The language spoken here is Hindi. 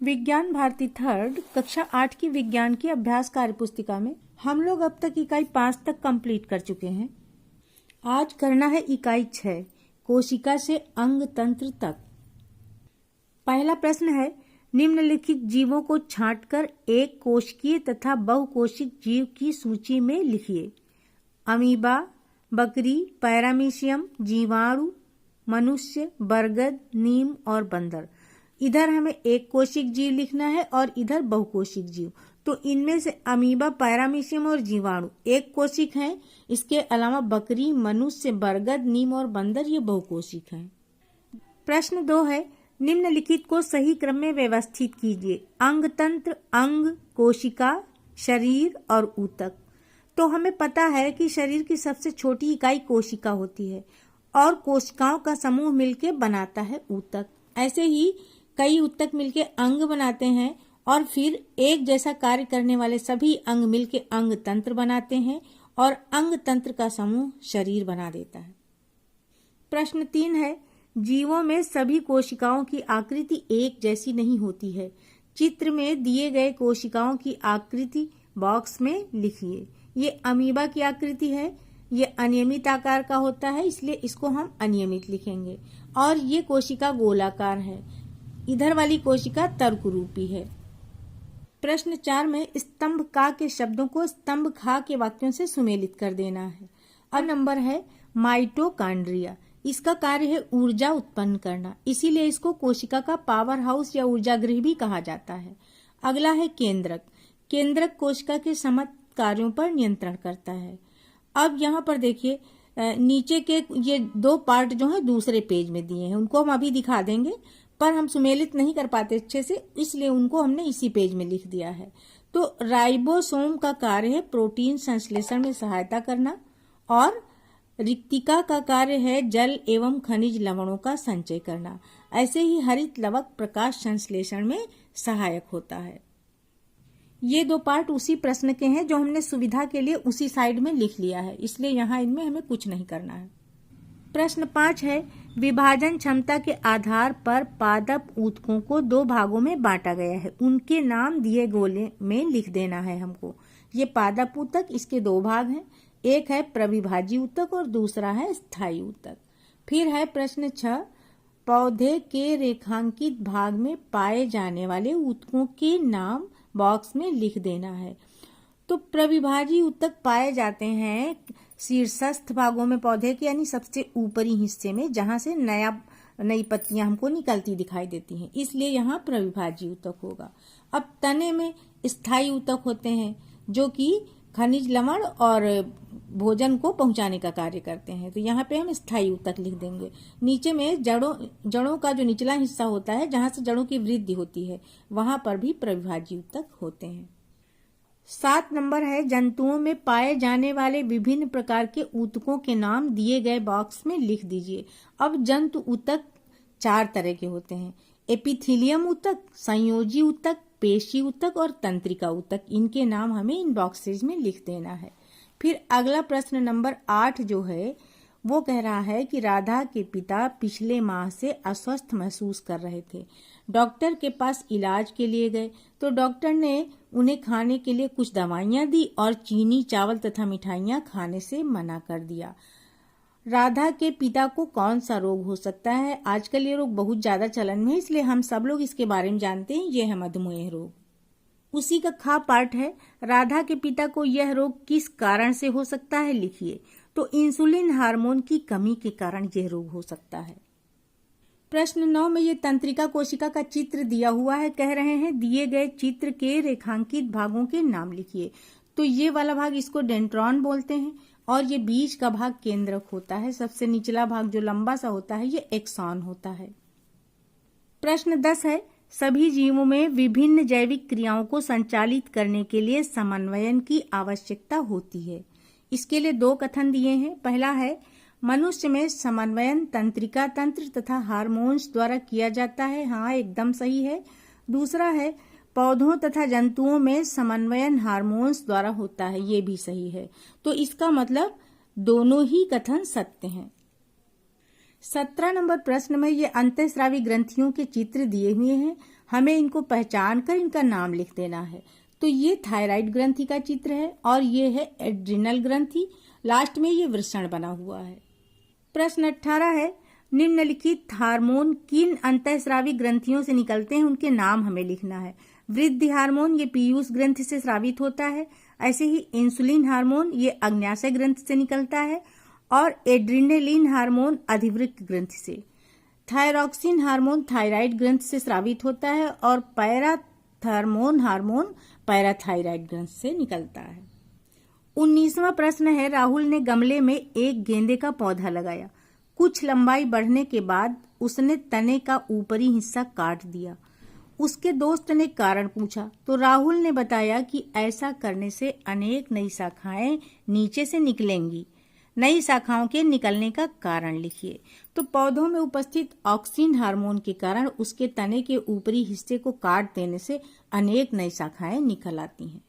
विज्ञान भारती थर्ड कक्षा 8 की विज्ञान की अभ्यास कार्य पुस्तिका में हम लोग अब तक इकाई 5 तक कंप्लीट कर चुके हैं। आज करना है इकाई 6 कोशिका से अंग तंत्र तक। पहला प्रश्न है, निम्नलिखित जीवों को छांटकर एक कोशिकीय तथा बहुकोशिक जीव की सूची में लिखिए। अमीबा, बकरी, पैरामीशियम, जीवाणु, मनुष्य, बरगद, नीम और बंदर। इधर हमें एक कोशिक जीव लिखना है और इधर बहुकोशिक जीव। तो इनमें से अमीबा, पैरामीशियम और जीवाणु एक कोशिक हैं। इसके अलावा बकरी, मनुष्य, बरगद, नीम और बंदर ये बहुकोशिक हैं। प्रश्न 2 है, निम्नलिखित को सही क्रम में व्यवस्थित कीजिए। अंग तंत्र, अंग, कोशिका, शरीर और ऊतक। तो हमें पता है कि शरीर की सबसे छोटी इकाई कोशिका होती है और कोशिकाओं का समूह मिलकर बनाता है ऊतक। ऐसे ही कई ऊतक मिलकर अंग बनाते हैं और फिर एक जैसा कार्य करने वाले सभी अंग मिलकर अंग तंत्र बनाते हैं और अंग तंत्र का समूह शरीर बना देता है। प्रश्न 3 है, जीवों में सभी कोशिकाओं की आकृति एक जैसी नहीं होती है। चित्र में दिए गए कोशिकाओं की आकृति बॉक्स में लिखिए। ये अमीबा की आकृति है, ये अनियमित आकार का होता है इसलिए इसको हम अनियमित लिखेंगे। और ये कोशिका गोलाकार है, इधर वाली कोशिका तर्करूपी है। प्रश्न 4 में स्तंभ का के शब्दों को स्तंभ खा के वाक्यों से सुमेलित कर देना है। अब नंबर है माइटोकॉन्ड्रिया। इसका कार्य है ऊर्जा उत्पन्न करना, इसीलिए इसको कोशिका का पावर हाउस या ऊर्जा गृह भी कहा जाता है। अगला है केंद्रक। केंद्रक कोशिका के समस्त कार्यों पर नियंत्रण करता है। अब यहाँ पर देखिए, नीचे के ये 2 पार्ट जो है दूसरे पेज में दिए हैं, उनको हम अभी दिखा देंगे पर हम सुमेलित नहीं कर पाते अच्छे से, इसलिए उनको हमने इसी पेज में लिख दिया है। तो राइबोसोम का कार्य है प्रोटीन संश्लेषण में सहायता करना और रिक्तिका का कार्य है जल एवं खनिज लवणों का संचय करना। ऐसे ही हरित लवक प्रकाश संश्लेषण में सहायक होता है। ये 2 पार्ट उसी प्रश्न के हैं जो हमने सुविधा के लिए उसी साइड में लिख लिया है, इसलिए यहाँ इनमें हमें कुछ नहीं करना है। प्रश्न 5 है, विभाजन क्षमता के आधार पर पादप ऊतकों को 2 भागों में बांटा गया है। उनके नाम दिए गोले में लिख देना है हमको। ये पादप ऊतक, इसके 2 भाग हैं, एक है प्रविभाजी ऊतक और दूसरा है स्थायी ऊतक। फिर है प्रश्न 6, पौधे के रेखांकित भाग में पाए जाने वाले ऊतकों के नाम बॉक्स में लिख देना है। तो प्रविभाजी ऊतक पाए जाते हैं शीर्षस्थ भागों में पौधे के, यानी सबसे ऊपरी हिस्से में, जहां से नई पत्तियां हमको निकलती दिखाई देती हैं, इसलिए यहाँ प्रविभाजी ऊतक होगा। अब तने में स्थायी ऊतक होते हैं जो कि खनिज लवण और भोजन को पहुंचाने का कार्य करते हैं, तो यहाँ पे हम स्थायी ऊतक लिख देंगे। नीचे में जड़ों का जो निचला हिस्सा होता है, जहां से जड़ों की वृद्धि होती है, वहां पर भी प्रविभाजी ऊतक होते हैं। 7 नंबर है, जंतुओं में पाए जाने वाले विभिन्न प्रकार के ऊतकों के नाम दिए गए बॉक्स में लिख दीजिए। अब जंतु ऊतक 4 तरह के होते हैं, एपिथीलियम ऊतक, संयोजी ऊतक, पेशी ऊतक और तंत्रिका ऊतक। इनके नाम हमें इन बॉक्सेज में लिख देना है। फिर अगला प्रश्न नंबर 8 जो है वो कह रहा है कि राधा के पिता पिछले माह से अस्वस्थ महसूस कर रहे थे। डॉक्टर के पास इलाज के लिए गए तो डॉक्टर ने उन्हें खाने के लिए कुछ दवाइयां दी और चीनी, चावल तथा मिठाइयां खाने से मना कर दिया। राधा के पिता को कौन सा रोग हो सकता है? आजकल ये रोग बहुत ज्यादा चलन में है, इसलिए हम सब लोग इसके बारे में जानते हैं। ये है मधुमेह रोग। उसी का खा पार्ट है, राधा के पिता को यह रोग किस कारण से हो सकता है, लिखिए। तो इंसुलिन हार्मोन की कमी के कारण यह रोग हो सकता है। प्रश्न 9 में ये तंत्रिका कोशिका का चित्र दिया हुआ है। कह रहे हैं दिए गए चित्र के रेखांकित भागों के नाम लिखिए। तो ये वाला भाग इसको डेंड्रॉन बोलते हैं और ये बीच का भाग केंद्रक होता है। सबसे निचला भाग जो लंबा सा होता है ये एक्सॉन होता है। प्रश्न 10 है, सभी जीवों में विभिन्न जैविक क्रियाओं को संचालित करने के लिए समन्वयन की आवश्यकता होती है। इसके लिए 2 कथन दिए हैं। पहला है, मनुष्य में समन्वयन तंत्रिका तंत्र तथा हार्मोन्स द्वारा किया जाता है। हाँ, एकदम सही है। दूसरा है, पौधों तथा जंतुओं में समन्वयन हार्मोन्स द्वारा होता है। ये भी सही है। तो इसका मतलब दोनों ही कथन सत्य हैं। 17 नंबर प्रश्न में ये अंतःस्रावी ग्रंथियों के चित्र दिए हुए हैं। हमें इनको पहचान कर इनका नाम लिख देना है। तो ये थायराइड ग्रंथि का चित्र है और ये है एड्रिनल ग्रंथि, लास्ट में ये वृषण बना हुआ है। प्रश्न 18 है, निम्नलिखित हार्मोन किन अंतःस्रावी ग्रंथियों से निकलते हैं, उनके नाम हमें लिखना है। वृद्धि हार्मोन ये पीयूष ग्रंथि से स्रावित होता है। ऐसे ही इंसुलिन हार्मोन ये अग्न्याशय ग्रंथि से निकलता है और एड्रिनलिन हार्मोन अधिवृक्क ग्रंथि से। थायरॉक्सिन हार्मोन थायराइड ग्रंथि से स्रावित होता है और पैराथर्मोन हार्मोन पैराथायराइड ग्रंथि से निकलता है। 19वां प्रश्न है, राहुल ने गमले में एक गेंदे का पौधा लगाया। कुछ लंबाई बढ़ने के बाद उसने तने का ऊपरी हिस्सा काट दिया। उसके दोस्त ने कारण पूछा तो राहुल ने बताया कि ऐसा करने से अनेक नई शाखाएं नीचे से निकलेंगी। नई शाखाओं के निकलने का कारण लिखिए। तो पौधों में उपस्थित ऑक्सिन हार्मोन के कारण उसके तने के ऊपरी हिस्से को काट देने से अनेक नई शाखाएं निकल आती हैं।